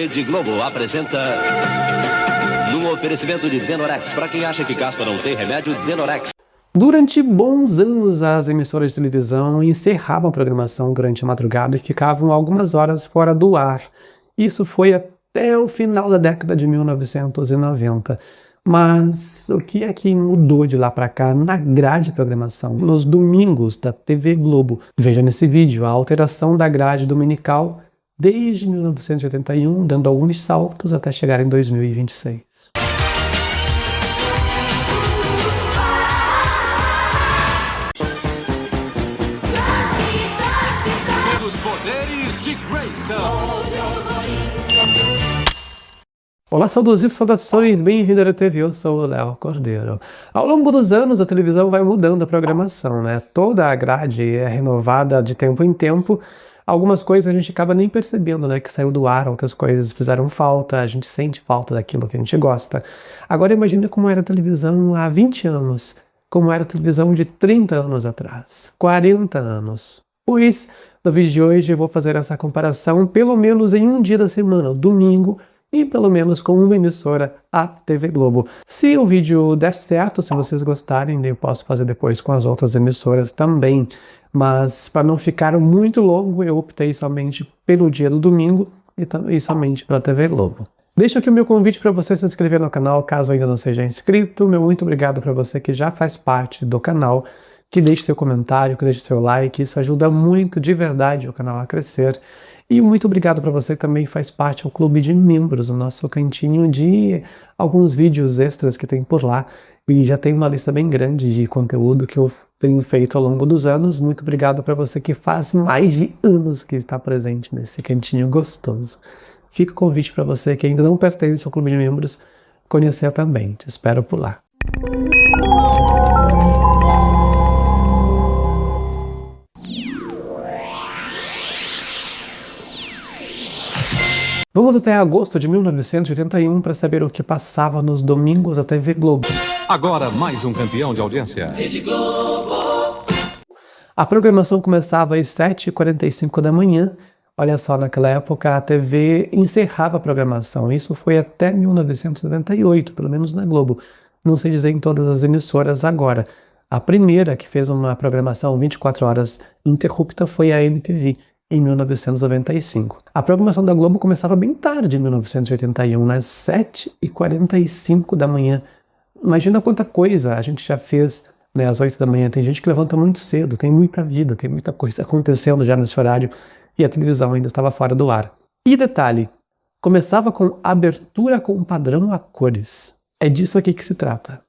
Rede Globo apresenta num oferecimento de Denorex. Para quem acha que caspa não tem remédio, Denorex. Durante bons anos, as emissoras de televisão encerravam a programação durante a madrugada e ficavam algumas horas fora do ar. Isso foi até o final da década de 1990. Mas o que é que mudou de lá para cá na grade de programação? Nos domingos da TV Globo. Veja nesse vídeo a alteração da grade dominical desde 1981, dando alguns saltos até chegar em 2026. Pelos poderes de Grayskull. Olá, saudosistas, saudações, bem-vindo à TV, eu sou o Léo Cordeiro. Ao longo dos anos, a televisão vai mudando a programação, né? Toda a grade é renovada de tempo em tempo. Algumas coisas a gente acaba nem percebendo, né? Que saiu do ar, outras coisas fizeram falta, a gente sente falta daquilo que a gente gosta. Agora imagina como era a televisão há 20 anos, como era a televisão de 30 anos atrás, 40 anos. Pois, no vídeo de hoje eu vou fazer essa comparação pelo menos em um dia da semana, domingo, e pelo menos com uma emissora, a TV Globo. Se o vídeo der certo, se vocês gostarem, eu posso fazer depois com as outras emissoras também. Mas para não ficar muito longo, eu optei somente pelo dia do domingo e somente pela TV Globo. Deixo aqui o meu convite para você se inscrever no canal, caso ainda não seja inscrito. Meu muito obrigado para você que já faz parte do canal, que deixe seu comentário, que deixe seu like. Isso ajuda muito de verdade o canal a crescer. E muito obrigado para você que também faz parte do clube de membros, o nosso cantinho de alguns vídeos extras que tem por lá. E já tem uma lista bem grande de conteúdo que eu tenho feito ao longo dos anos. Muito obrigado para você que faz mais de anos que está presente nesse cantinho gostoso. Fica o convite para você que ainda não pertence ao clube de membros conhecer também. Te espero por lá. Vamos até agosto de 1981 para saber o que passava nos domingos da TV Globo. Agora mais um campeão de audiência. Rede Globo. A programação começava às 7h45 da manhã. Olha só, naquela época a TV encerrava a programação. Isso foi até 1998, pelo menos na Globo. Não sei dizer em todas as emissoras agora. A primeira que fez uma programação 24 horas ininterrupta foi a MTV. Em 1995. A programação da Globo começava bem tarde, em 1981, às 7h45 da manhã. Imagina quanta coisa a gente já fez, né, às 8 da manhã. Tem gente que levanta muito cedo, tem muita vida, tem muita coisa acontecendo já nesse horário e a televisão ainda estava fora do ar. E detalhe, começava com abertura com padrão a cores. É disso aqui que se trata.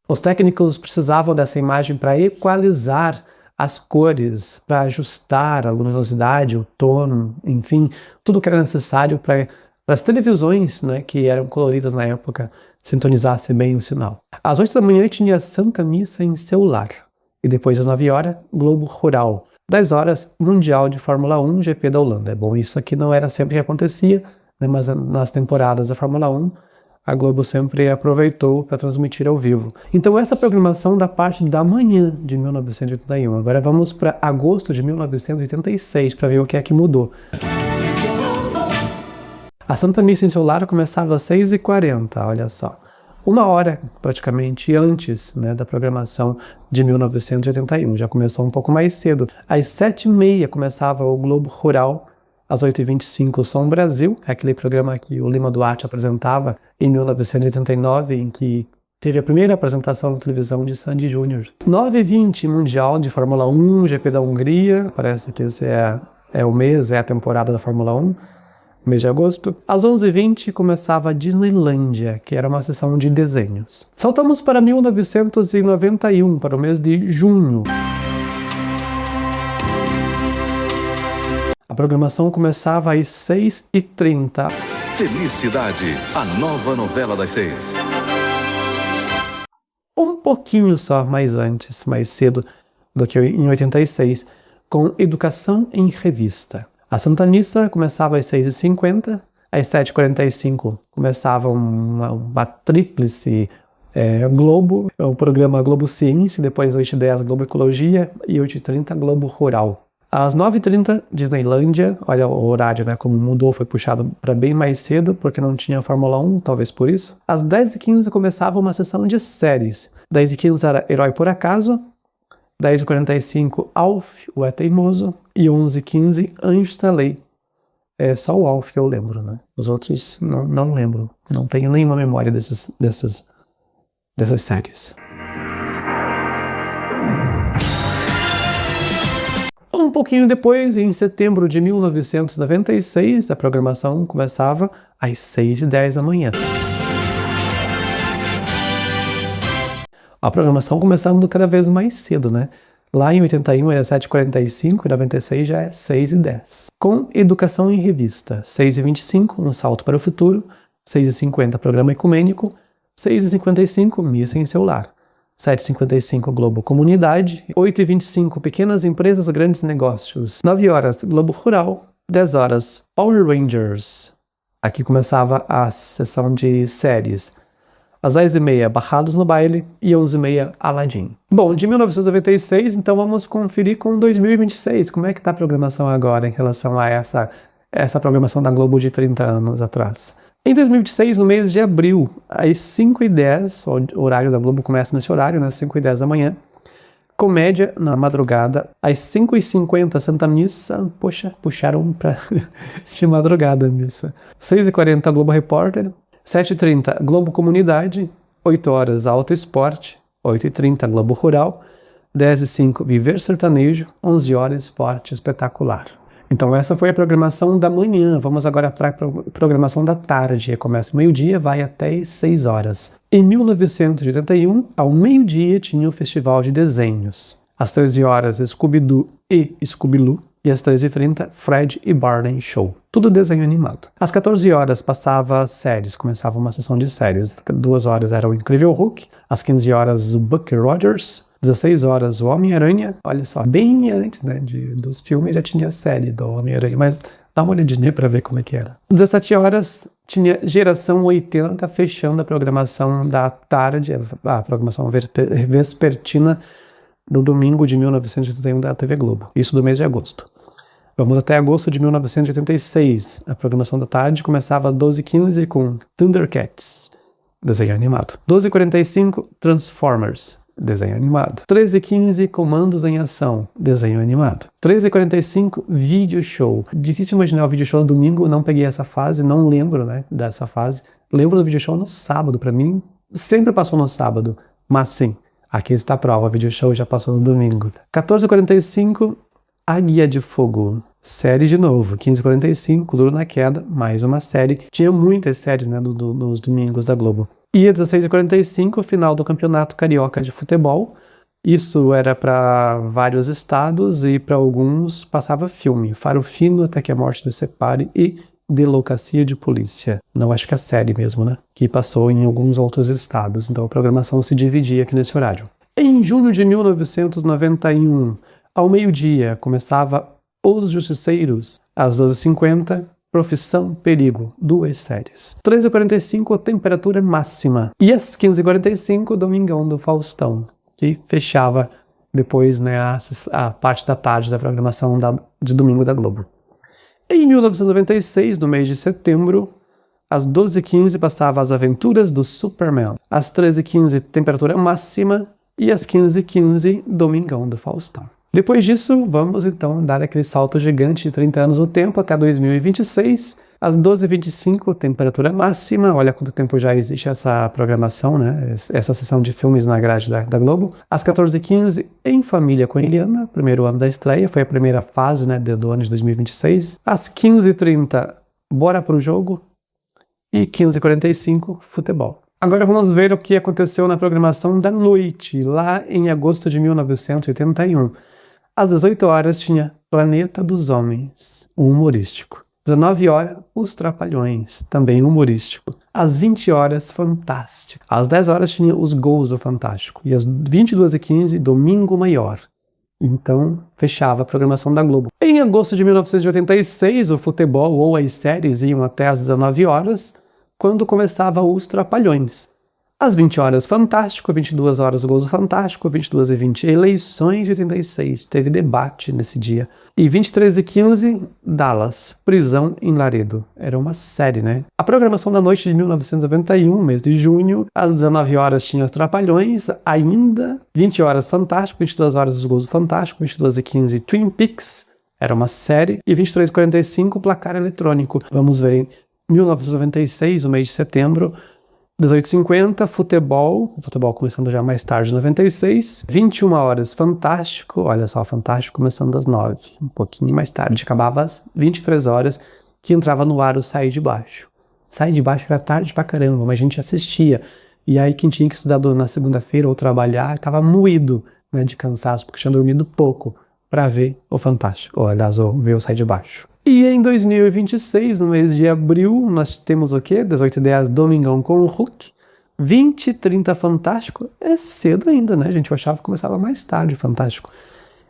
Os técnicos precisavam dessa imagem para equalizar as cores, para ajustar a luminosidade, o tom, enfim, tudo que era necessário para as televisões, né, que eram coloridas na época, sintonizasse bem o sinal. Às 8 da manhã tinha Santa Missa em seu lar. E depois das 9 horas, Globo Rural. 10 horas, Mundial de Fórmula 1, GP da Holanda. É bom, isso aqui não era sempre que acontecia, né, mas nas temporadas da Fórmula 1, a Globo sempre aproveitou para transmitir ao vivo. Então essa programação da parte da manhã de 1981. Agora vamos para agosto de 1986 para ver o que é que mudou. A Santa Missa em seu lar começava às 6h40, olha só. Uma hora praticamente antes, né, da programação de 1981. Já começou um pouco mais cedo. Às 7h30 começava o Globo Rural. Às 8h25, o Som Brasil, aquele programa que o Lima Duarte apresentava em 1989, em que teve a primeira apresentação na televisão de Sandy Júnior. 9h20, Mundial de Fórmula 1, GP da Hungria, parece que esse é o mês, é a temporada da Fórmula 1, mês de agosto. Às 11h20 começava a Disneylândia, que era uma sessão de desenhos. Saltamos para 1991, para o mês de junho. A programação começava às 6h30. Felicidade, a nova novela das 6. Um pouquinho só mais antes, mais cedo do que em 86, com Educação em Revista. A Santa Missa começava às 6h50, às 7h45 começava uma tríplice Globo, o programa Globo Ciência, depois 8h10 Globo Ecologia e 8h30 Globo Rural. Às 9h30, Disneylândia. Olha o horário, né? Como mudou, foi puxado para bem mais cedo, porque não tinha Fórmula 1, talvez por isso. Às 10h15 começava uma sessão de séries. 10h15 era Herói por Acaso. 10h45, Alf, o É Teimoso. E 11h15, Anjos da Lei. É só o Alf que eu lembro, né? Os outros não lembro. Não tenho nenhuma memória dessas séries. Um pouquinho depois, em setembro de 1996, a programação começava às 6h10 da manhã. A programação começando cada vez mais cedo, né? Lá em 81 era 7h45, em 96 já é 6h10. Com Educação em Revista, 6h25, Um Salto para o Futuro, 6h50, Programa Ecumênico, 6h55, Missa em Seu Lar, 7h55, Globo Comunidade, 8h25, Pequenas Empresas, Grandes Negócios, 9h, Globo Rural, 10h, Power Rangers. Aqui começava a sessão de séries. Às 10h30, Barrados no Baile, e 11h30, Aladdin. Bom, de 1996, então vamos conferir com 2026. Como é que está a programação agora em relação a essa programação da Globo de 30 anos atrás? Em 2026, no mês de abril, às 5h10, o horário da Globo começa nesse horário, né, 5h10 da manhã, Comédia na madrugada, às 5h50, Santa Missa, poxa, puxaram pra de madrugada a missa. 6h40, Globo Repórter, 7h30, Globo Comunidade, 8h, Auto Esporte, 8h30, Globo Rural, 10h05, Viver Sertanejo, 11h, Esporte Espetacular. Então essa foi a programação da manhã. Vamos agora para a programação da tarde. Começa meio-dia, vai até às 6h. Em 1981, ao meio-dia, tinha o Festival de Desenhos. Às 13h, Scooby-Doo e Scooby-Loo. E às 13h30, Fred e Barney Show. Tudo desenho animado. Às 14h passava séries, começava uma sessão de séries. 2h era o Incrível Hulk. Às 15h, o Buck Rogers. 16h, o Homem-Aranha. Olha só, bem antes, né, dos filmes já tinha a série do Homem-Aranha, mas dá uma olhadinha pra ver como é que era. 17h tinha Geração 80, fechando a programação da tarde, a programação vespertina no domingo de 1981 da TV Globo. Isso do mês de agosto. Vamos até agosto de 1986. A programação da tarde começava às 12h15 com Thundercats, desenho animado. 12h45, Transformers, desenho animado. 13h15, Comandos em Ação, desenho animado. 13h45, Vídeo Show. Difícil imaginar o Vídeo Show no domingo, não peguei essa fase, não lembro, né, dessa fase. Lembro do Vídeo Show no sábado, pra mim sempre passou no sábado, mas sim, aqui está a prova, o Vídeo Show já passou no domingo. 14h45, Águia de Fogo, série de novo. 15h45, Duro na Queda, mais uma série. Tinha muitas séries, né, nos domingos da Globo. E às 16h45, o final do Campeonato Carioca de Futebol. Isso era para vários estados e para alguns passava filme. Faro Fino, Até que a Morte nos Separe e Delegacia de Polícia. Não, acho que a série mesmo, né? Que passou em alguns outros estados. Então a programação se dividia aqui nesse horário. Em junho de 1991, ao meio-dia, começava Os Justiceiros. Às 12h50, Profissão Perigo, 2 séries. 13h45, Temperatura Máxima. E às 15h45, Domingão do Faustão, que fechava depois, né, a parte da tarde da programação de domingo da Globo. Em 1996, no mês de setembro, às 12h15, passava As Aventuras do Superman. Às 13h15, Temperatura Máxima. E às 15h15, Domingão do Faustão. Depois disso, vamos então dar aquele salto gigante de 30 anos no tempo até 2026. Às 12h25, Temperatura Máxima. Olha quanto tempo já existe essa programação, né? Essa sessão de filmes na grade da Globo. Às 14h15, Em Família com Eliana, primeiro ano da estreia, foi a primeira fase, né, do ano de 2026. Às 15h30, Bora pro Jogo. E 15h45, Futebol. Agora vamos ver o que aconteceu na programação da noite, lá em agosto de 1981. Às 18h tinha Planeta dos Homens, um humorístico. Às 19h, Os Trapalhões, também humorístico. Às 20h, Fantástico. Às 10h tinha Os Gols do Fantástico. E às 22h15, Domingo Maior. Então, fechava a programação da Globo. Em agosto de 1986, o futebol ou as séries iam até às 19h, quando começava Os Trapalhões. Às 20 horas, Fantástico. 22 horas, o Gozo Fantástico. 22h20, Eleições de 86. Teve debate nesse dia. E 23h15, Dallas, Prisão em Laredo. Era uma série, né? A programação da noite de 1991, mês de junho. Às 19 horas tinha Os Trapalhões. Ainda 20 horas, Fantástico. 22 horas, o Gozo Fantástico. 22h15, Twin Peaks. Era uma série. E 23h45, Placar Eletrônico. Vamos ver em 1996, o mês de setembro. 18h50, futebol começando já mais tarde, 96, 21 horas, Fantástico, olha só, Fantástico começando às 9, um pouquinho mais tarde, acabava às 23 horas, que entrava no ar o Sai de Baixo. Sai de Baixo era tarde pra caramba, mas a gente assistia, e aí quem tinha que estudar na segunda-feira ou trabalhar, ficava moído, né, de cansaço, porque tinha dormido pouco pra ver o Fantástico, ou aliás, ver o Sai de Baixo. E em 2026, no mês de abril, nós temos o quê? 18h10, Domingão com o Hulk. 20h30, Fantástico. É cedo ainda, né, gente? Eu achava que começava mais tarde, Fantástico.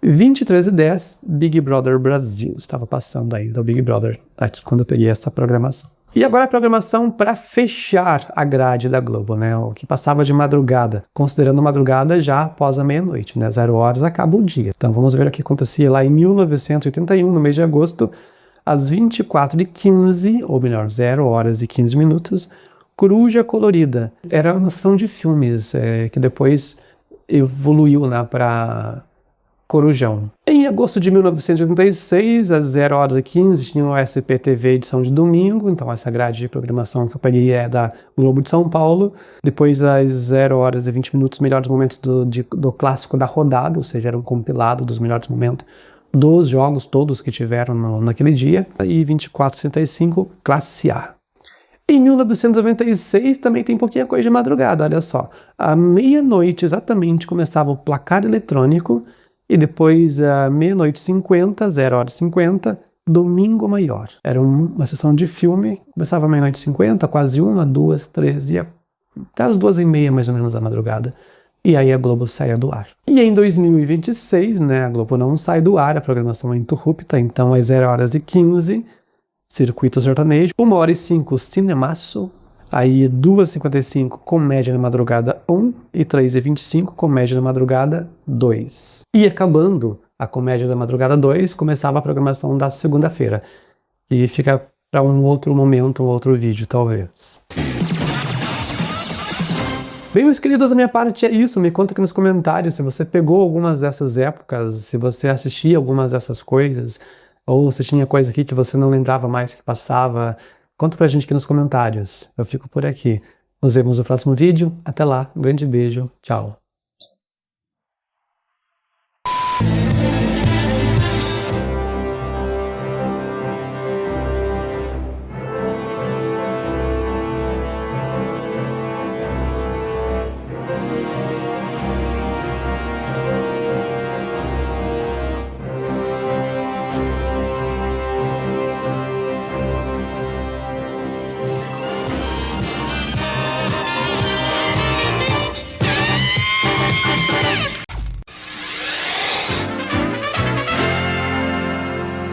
23h10, Big Brother Brasil. Estava passando ainda o Big Brother aqui quando eu peguei essa programação. E agora a programação para fechar a grade da Globo, né? O que passava de madrugada, considerando madrugada já após a meia-noite, né? 0 horas acaba o dia. Então vamos ver o que acontecia lá em 1981, no mês de agosto, às 24h15, ou melhor, 0 horas e 15 minutos, Coruja Colorida. Era uma sessão de filmes que depois evoluiu, né, para Corujão. Em agosto de 1986, às 0 horas e 15, tinha o SPTV edição de domingo, então essa grade de programação que eu peguei é da Globo de São Paulo. Depois, às 0 horas e 20 minutos, melhores momentos do clássico da rodada, ou seja, era um compilado dos melhores momentos dos jogos todos que tiveram naquele dia. E 24h35, Classe A. Em 1996 também tem pouquinha coisa de madrugada, olha só. À meia-noite exatamente começava o Placar Eletrônico, e depois, à meia-noite 50, 0 horas 50, Domingo Maior. Era uma sessão de filme, começava à meia-noite 50, quase 1, 2, 3, ia até as 2h30 mais ou menos da madrugada. E aí a Globo saía do ar. E em 2026, né, a Globo não sai do ar, a programação é interrupta, então às 0 horas e 15, Circuito Sertanejo, 1h05, Cinemaço, aí 2h55, Comédia na Madrugada 1 e 3h25, Comédia na Madrugada 2. E acabando a Comédia da Madrugada 2, começava a programação da segunda-feira, que fica para um outro momento, um outro vídeo talvez. Bem, meus queridos, da minha parte é isso. Me conta aqui nos comentários se você pegou algumas dessas épocas, se você assistia algumas dessas coisas, ou se tinha coisa aqui que você não lembrava mais que passava. Conta pra gente aqui nos comentários. Eu fico por aqui. Nos vemos no próximo vídeo. Até lá. Um grande beijo. Tchau.